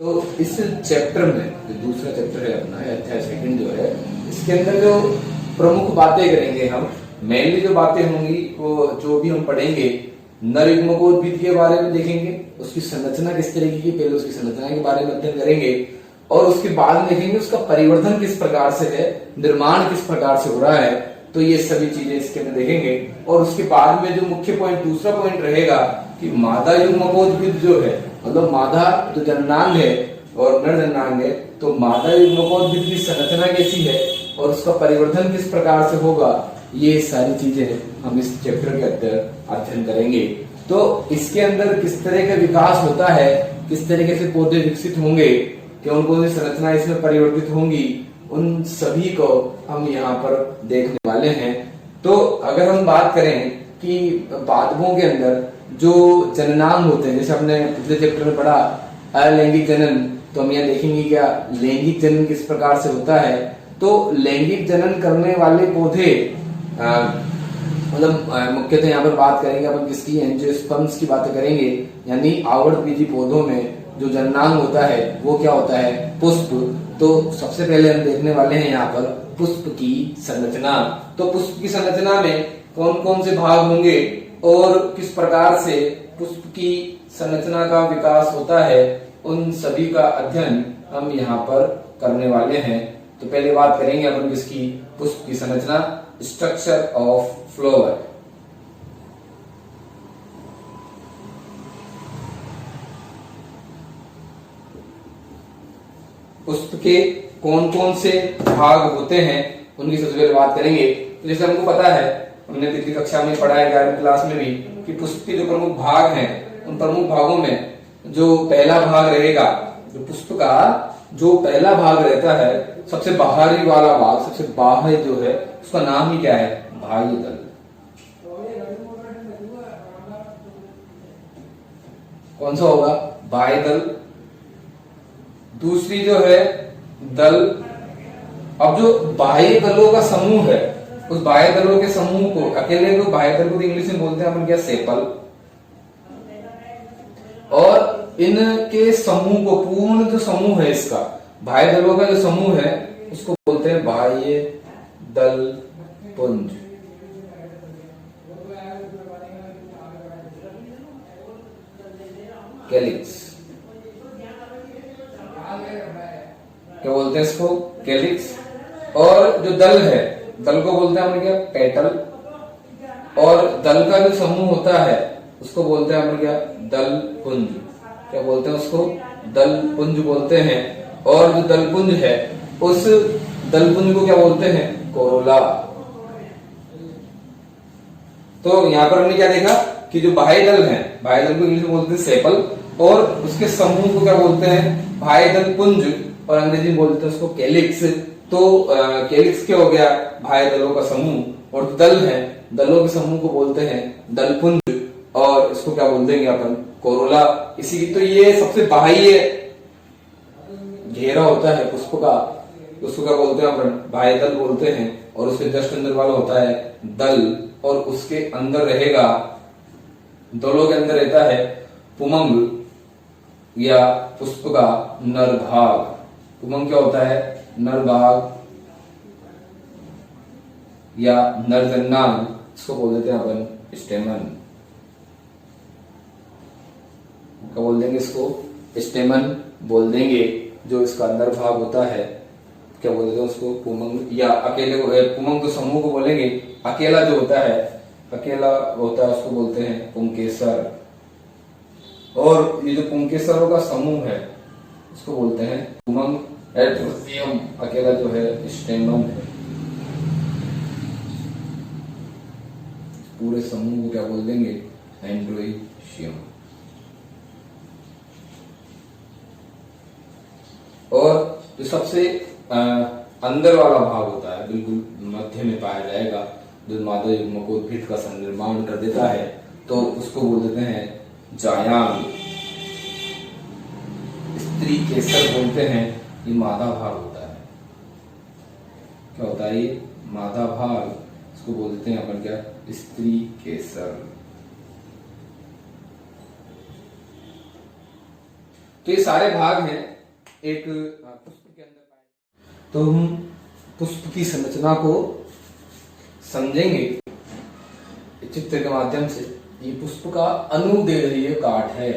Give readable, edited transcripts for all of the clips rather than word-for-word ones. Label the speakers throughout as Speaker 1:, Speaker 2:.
Speaker 1: तो इस चैप्टर में जो दूसरा चैप्टर है अपना अध्याय सेकंड जो है, इसके अंदर जो प्रमुख बातें करेंगे हम, मेनली जो बातें होंगी वो जो भी हम पढ़ेंगे, नर युग्मकोद्भिद के बारे में देखेंगे, उसकी संरचना किस तरीके की, पहले उसकी संरचना के बारे में अध्ययन करेंगे और उसके बाद में देखेंगे उसका परिवर्तन किस प्रकार से है, निर्माण किस प्रकार से हो रहा है। तो ये सभी चीजें इसके अंदर देखेंगे और उसके बाद में जो मुख्य पॉइंट, दूसरा पॉइंट रहेगा कि मादा युग्मकोद्भिद जो है, मतलब मादा जो जननांग है और नर जननांग है, तो मादा युग्मकोद्भिद की संरचना कैसी है और उसका परिवर्तन किस प्रकार से होगा, ये सारी चीजें हम इस चैप्टर के अंदर अध्ययन करेंगे। तो इसके अंदर किस तरह का विकास होता है, किस तरीके से पौधे विकसित होंगे, कौन कौन सी संरचना इसमें परिवर्तित होंगी, उन सभी को हम यहाँ पर देखने वाले हैं। तो अगर हम बात करें कि पादपों के अंदर जो जननांग होते हैं, जैसे हमने पिछले चैप्टर में पढ़ा अलैंगिक जनन, तो हम यहाँ देखेंगे क्या लैंगिक जनन किस प्रकार से होता है। तो लैंगिक जनन करने वाले पौधे मतलब मुख्यतः यहाँ पर बात करेंगे अपन किसकी, एंजियोस्पर्म्स की बातें करेंगे, यानी आवृतबीजी पौधों में जो जननांग होता है वो क्या होता है, पुष्प। तो सबसे पहले हम देखने वाले हैं यहाँ पर पुष्प की संरचना। तो पुष्प की संरचना में कौन कौन से भाग होंगे और किस प्रकार से पुष्प की संरचना का विकास होता है, उन सभी का अध्ययन हम यहाँ पर करने वाले हैं। तो पहले बात करेंगे अपन किसकी, पुष्प की संरचना, स्ट्रक्चर ऑफ फ्लावर। पुष्प के कौन कौन से भाग होते हैं उनकी सबसे पहले बात करेंगे। तो जैसे हमको पता है, हमने पिछली कक्षा में पढ़ा है 11वीं क्लास में भी, कि पुष्प के जो प्रमुख भाग हैं, उन प्रमुख भागों में जो पहला भाग रहेगा, जो पुष्प का जो पहला भाग रहता है, सबसे बाहरी वाला भाग, सबसे बाहर जो है, उसका नाम ही क्या है, बाह्य दल। कौन सा होगा, बाह्य दल। दूसरी जो है दल। अब जो बाह्य दलों का समूह है, उस बाह्य दलों के समूह को, अकेले को बाह्य दल को इंग्लिश में बोलते हैं अपन क्या, सेपल। और इनके समूह को, पूर्ण जो समूह है इसका, बाह्य दलों का जो समूह है, उसको बोलते हैं बाह्य दल पुंज। कैलिक्स, क्या बोलते हैं इसको, कैलिक्स। और जो दल है, दल को बोलते हैं अपन क्या, पेटल। और दल का जो समूह होता है उसको बोलते हैं अपन क्या, दल पुंज। क्या बोलते हैं उसको, दल पुंज बोलते हैं। और जो दल पुंज है, उस दल पुंज को क्या बोलते हैं, कोरोला। तो यहाँ पर हमने क्या देखा कि जो बाह्य दल है, बाह्य दल को इंग्लिश में बोलते हैं सेपल, और उसके समूह को क्या बोलते हैं, बाह्य दल पुंज, और अंग्रेजी में बोलते हैं उसको कैलिक्स। तो कैलिक्स क्या हो गया, बाह्य दलों का समूह। और दल है, दलों के समूह को बोलते हैं दलपुंज, और इसको क्या बोल देंगे अपन, कोरोला। इसी तो ये सबसे बाह्य घेरा होता है पुष्प का, उसको क्या बोलते हैं अपन, बाह्य दल बोलते हैं। और उसके जस्ट अंदर वाला होता है दल, और उसके अंदर रहेगा, दलों के अंदर रहता है पुमंग या पुष्प का नर भाग। पुमंग क्या होता है, नर भाग या नर जननांग, इसको बोल देते हैं अपन स्टेमन। क्या बोल देंगे इसको, स्टेमन बोल देंगे। जो इसका अंदर भाग होता है, क्या बोल देते हैं उसको, पुमंग, या अकेले को, पुमंग तो समूह को बोलेंगे, अकेला जो होता है, अकेला होता है उसको बोलते हैं पुंकेसर। और ये जो पुंकेसरों का समूह है उसको बोलते हैं पुमंग। एंड्रोसियम अकेला जो है स्टेमन है। पूरे समूह को क्या बोल देंगे, एंड्रोसियम। और जो सबसे अंदर वाला भाग होता है, बिल्कुल मध्य में पाया जाएगा, जो मादा युग्मकोद्भिद का संनिर्माण कर देता है, तो उसको बोल देते हैं जायांग। स्त्री केसर बोलते हैं, ये मादा भाग होता है। क्या होता है ये, मादा भाग, इसको बोल देते हैं अपन क्या, स्त्री केसर। तो ये सारे भाग हैं एक पुष्प के अंदर पाए। तो हम पुष्प की संरचना को समझेंगे चित्र के माध्यम से। ये पुष्प का अनुदैर्ध्य काट है।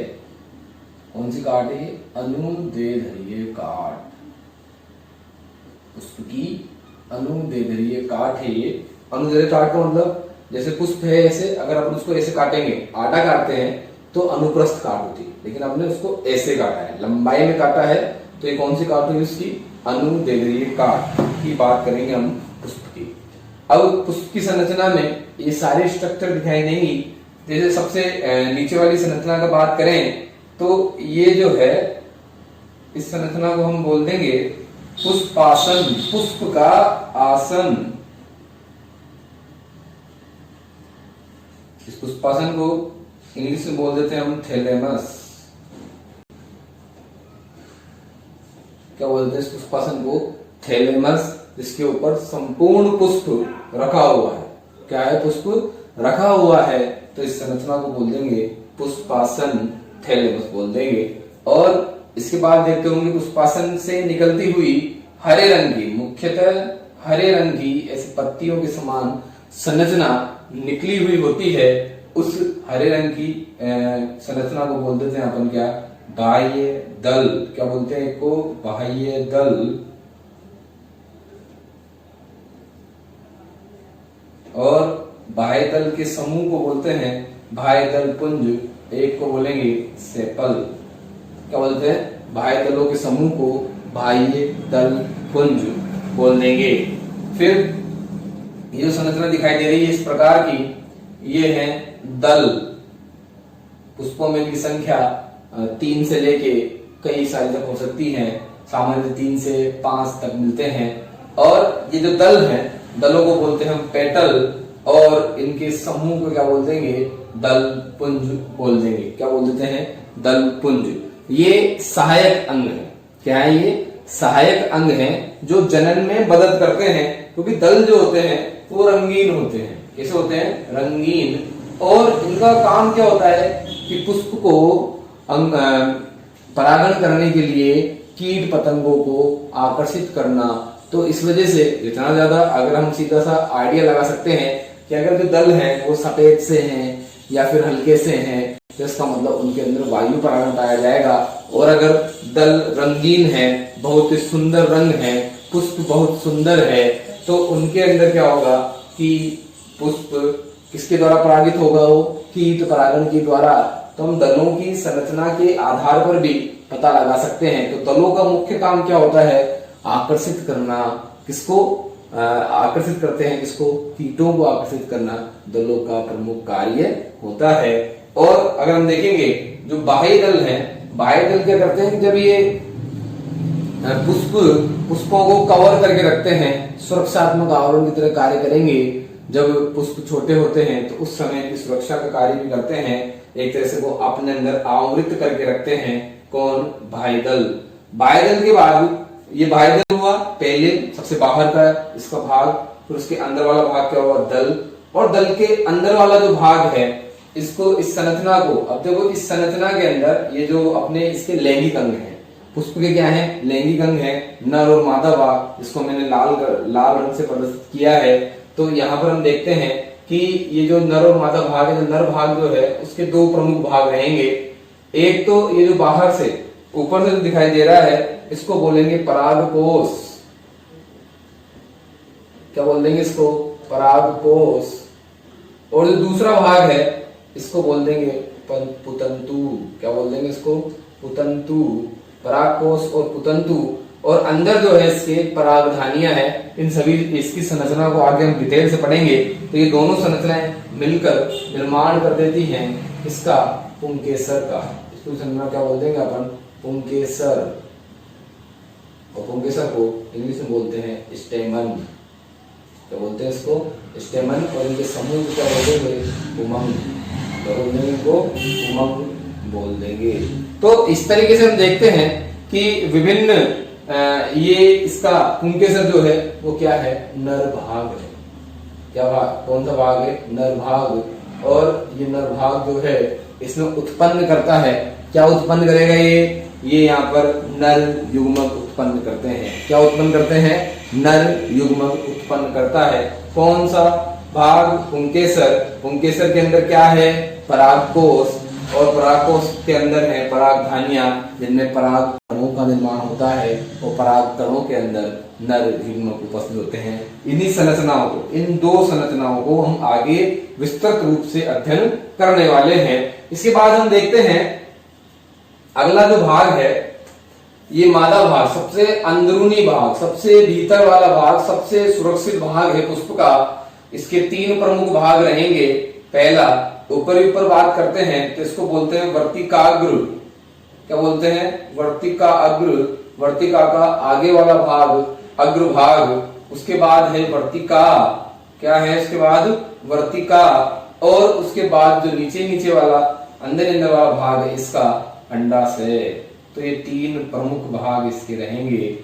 Speaker 1: कौन सी काट है? अनुदैर्ध्य काट। पुष्प की अनुदैर्ध्य काट है ये। अनुदैर्ध्य काट का मतलब जैसे पुष्प है ऐसे, अगर अपन उसको ऐसे काटेंगे, आटा काटते हैं तो अनुप्रस्थ काट होती है, लेकिन हमने उसको ऐसे काटा है, लंबाई में काटा है। तो ये कौन सी काट हुई? उसकी अनुदैर्ध्य काट की बात करेंगे हम पुष्प की। अब पुष्प की संरचना में ये सारे स्ट्रक्चर दिखाई देंगी। जैसे सबसे नीचे वाली संरचना का बात करें तो ये जो है, इस संरचना को हम बोल देंगे पुष्पासन। पुष्प का आसन। इस पुष्पासन को इंग्लिश में बोल देते हैं हम थैलेमस। क्या बोलते हैं इस पुष्पासन को? थैलेमस, जिसके ऊपर संपूर्ण पुष्प रखा हुआ है। क्या है? पुष्प रखा हुआ है। तो इस संरचना को बोल देंगे पुष्पासन, थैलेमस बोल देंगे। और इसके बाद देखते होंगे पुष्पासन से निकलती हुई हरे रंग की, मुख्यतः हरे रंग की ऐसी पत्तियों के समान संरचना निकली हुई होती है। उस हरे रंग की संरचना को बोल देते हैं अपन क्या? बाह्य दल। क्या बोलते हैं इसको? बाह्य दल। और बाह्य दल के समूह को बोलते हैं बाह्य दल पुंज। एक को बोलेंगे सेपल। क्या बोलते हैं? बाह्य दलों के समूह को बाह्य दल पुंज बोल देंगे। फिर ये जो संरचना दिखाई दे रही है इस प्रकार की, ये है दल। पुष्पों में की संख्या 3 से लेके कई सारी तक हो सकती है। सामान्य 3 से 5 तक मिलते हैं। और ये जो दल है, दलों को बोलते हैं हम पेटल। और इनके समूह को क्या बोल देंगे? दल पुंज बोल देंगे। क्या बोल देते हैं? दल पुंज। ये सहायक अंग है। क्या है ये? सहायक अंग है जो जनन में मदद करते हैं। क्योंकि दल जो होते हैं वो रंगीन होते हैं। कैसे होते हैं? रंगीन। और इनका काम क्या होता है कि पुष्प को परागण करने के लिए कीट पतंगों को आकर्षित करना। तो इस वजह से इतना ज्यादा, अगर हम सीधा सा आइडिया लगा सकते हैं कि अगर जो दल हैं वो सफेद से हैं या फिर हल्के से हैं, तो इसका मतलब उनके अंदर वायु परागण पाया जाएगा। और अगर दल रंगीन है, बहुत ही सुंदर रंग है, पुष्प बहुत सुंदर है, तो उनके अंदर क्या होगा कि पुष्प किसके द्वारा परागित होगा? वो कीट परागण के द्वारा। तो हम दलों की संरचना के आधार पर भी पता लगा सकते हैं। तो दलों का मुख्य काम क्या होता है? आकर्षित करना। किसको आकर्षित करते हैं? किसको? कीटों को आकर्षित करना दलों का प्रमुख कार्य होता है। और अगर हम देखेंगे जो बाह्य दल है, बाह्य दल क्या करते हैं? जब ये पुष्पों को कवर करके रखते हैं, सुरक्षात्मक आवरण की तरह कार्य करेंगे। जब पुष्प छोटे होते हैं तो उस समय की सुरक्षा का कार्य भी करते हैं। एक तरह से वो अपने अंदर आवृत करके रखते हैं। कौन? बाह्य दल। बाह्य दल के बाद ये बाह्य दल हुआ पहले, सबसे बाहर का इसका भाग। फिर उसके अंदर वाला भाग क्या हुआ? दल। और दल के अंदर वाला जो भाग है, इसको, इस संरचना को, अब देखो इस संरचना के अंदर ये जो अपने इसके लैंगिक अंग है, पुष्प के क्या है? लैंगिक अंग है, नर और मादा भाग। इसको मैंने लाल रंग से प्रदर्शित किया है। तो यहाँ पर हम देखते हैं कि ये जो नर और मादा भाग है, नर भाग जो है उसके 2 प्रमुख भाग रहेंगे। एक तो ये जो बाहर से ऊपर से जो दिखाई दे रहा है, इसको बोलेंगे परागकोश। क्या बोल देंगे इसको? परागकोश। और जो दूसरा भाग है इसको बोल देंगे पुतंतु। क्या बोल देंगे इसको? पुतंतु। परागकोश और पुतंतु। और अंदर जो है इसके परागधानियां है। इन सभी, इसकी संरचना को आगे हम डिटेल से पढ़ेंगे। तो ये दोनों संरचनाएं मिलकर निर्माण कर देती हैं इसका पुंकेसर का। इसको संरचना क्या बोल देंगे अपन? पुंकेसर। और पुंकेसर को इंग्लिश में बोलते हैं स्टेमन। क्या बोलते हैं इसको? स्टेमन। और इनके समूह को क्या बोल देंगे? उमंग। क्या बोल देंगे इनको? उमंग बोल देंगे। तो इस तरीके से हम देखते हैं कि विभिन्न ये इसका पुंकेसर जो है वो क्या है? नर भाग है। क्या भाग? कौन सा भाग है? नर भाग। और ये नर भाग जो है इसमें उत्पन्न करता है, क्या उत्पन्न करेगा? ये ये यहाँ पर नर युग्मक उत्पन्न करते हैं। क्या उत्पन्न करते हैं? नर युग्मक उत्पन्न करता है। कौन सा भाग? पुंकेसर। पुंकेसर के अंदर क्या है? परागकोश, और परागकोश के अंदर है परागधानियां, जिनमें पराग कणों का निर्माण होता है, और पराग कणों के अंदर नर युग्मक उपस्थित होते हैं। इन्हीं संरचनाओं को, इन दो संरचनाओं को हम आगे विस्तृत रूप से अध्ययन करने वाले हैं। इसके बाद हम देखते हैं अगला जो भाग है, ये मादा भाग, सबसे अंदरूनी भाग, सबसे भीतर वाला भाग, सबसे सुरक्षित भाग है पुष्प का। इसके 3 प्रमुख भाग रहेंगे। पहला, ऊपर बात करते हैं तो इसको बोलते हैं वर्तिकाग्र। क्या बोलते हैं? वर्तिकाग्र। वर्तिका का आगे वाला भाग अग्रभाग, उसके बाद है वर्तिका। क्या है उसके बाद? वर्तिका। और उसके बाद जो नीचे वाला अंदर वाला भाग है, इसका अंडाशय। तो ये 3 प्रमुख भाग इसके रहेंगे,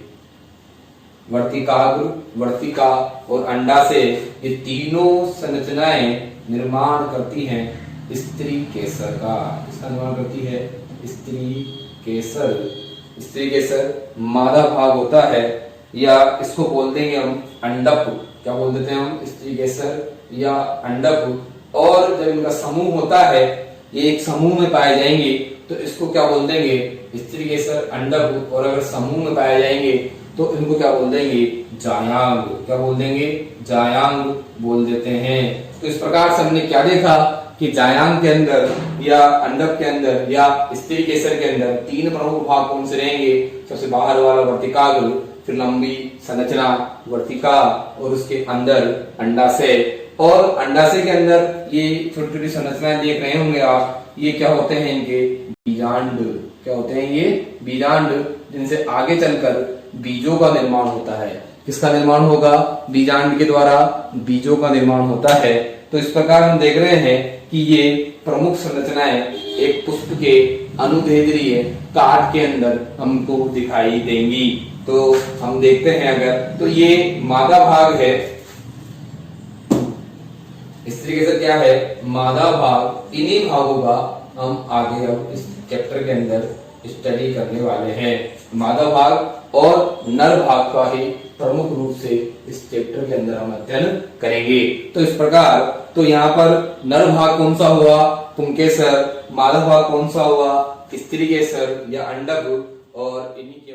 Speaker 1: वर्तिकाग्र, वर्तिका और अंडाशय। ये तीनों संरचनाएं निर्माण करती हैं स्त्री केसर का। इसका निर्माण करती है स्त्री केसर। स्त्री केसर मादा भाग होता है, या इसको बोल देंगे हम अंडप। क्या बोल देते हैं हम? स्त्री केसर या अंडप। और जब इनका समूह होता है, ये एक समूह में पाए जाएंगे, तो इसको क्या बोल देंगे? स्त्री केसर, अंडप। और अगर समूह में पाए जाएंगे तो इनको क्या बोल देंगे? जायांग। क्या बोल देंगे? जायांग बोल देते हैं। तो इस प्रकार से हमने क्या देखा कि जायांग के अंदर या अंडप के अंदर या स्त्री केसर के अंदर 3 प्रमुख भाग कौन से रहेंगे? सबसे बाहर वाला वर्तिकाग्र, फिर लंबी संरचना वर्तिका, और उसके अंदर अंडाशय। और अंडाशय के अंदर ये छोटी छोटी संरचनाएं देख रहे होंगे आप, ये क्या होते हैं? इनके बीजांड। क्या होते हैं ये? बीजांड, जिनसे आगे चलकर बीजों का निर्माण होता है। किसका निर्माण होगा? बीजांड के द्वारा बीजों का निर्माण होता है। तो इस प्रकार हम देख रहे हैं कि ये प्रमुख संरचनाएं एक पुष्प के अनुदैर्ध्य काट के अंदर हमको दिखाई देंगी। तो हम देखते हैं अगर, तो ये मादा भाग है। इस तरीके से क्या है? मादा भाग। इन्हीं भागों का हम आगे अब इस चैप्टर के अंदर स्टडी करने वाले हैं। मादा भाग और नर भाग का ही प्रमुख रूप से इस चैप्टर के अंदर हम अध्ययन करेंगे। तो इस प्रकार, तो यहाँ पर नर भाग कौन सा हुआ? पुंकेसर। मादा भाग कौन सा हुआ? स्त्री केसर या अंडक। और इन्हीं के